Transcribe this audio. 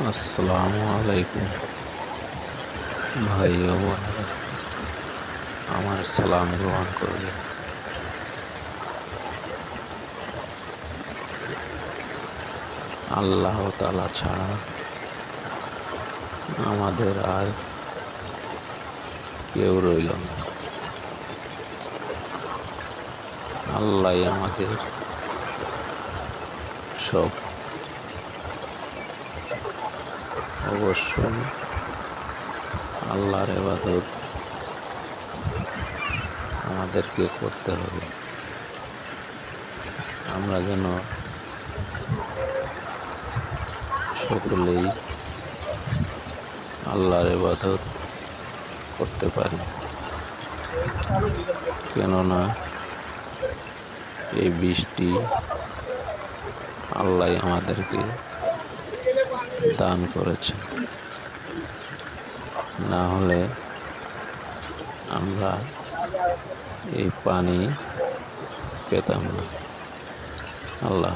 আসসালামু আলাইকুম ভাই ও বোনেরা, আমার সালাম গ্রহণ করবেন। আল্লাহ তাআলা ছাড়া আমাদের আর কেউ রইল না। আল্লাহ আমাদের সব। অবশ্যই আল্লাহর ইবাদত আমাদেরকে করতে হবে। আমরা যেন সকলেই আল্লাহর ইবাদত করতে পারি, কেননা এই বৃষ্টি আল্লাহ আমাদেরকে দান করেছে। না হলে আমরা এই পানি পেতাম না। আল্লাহ।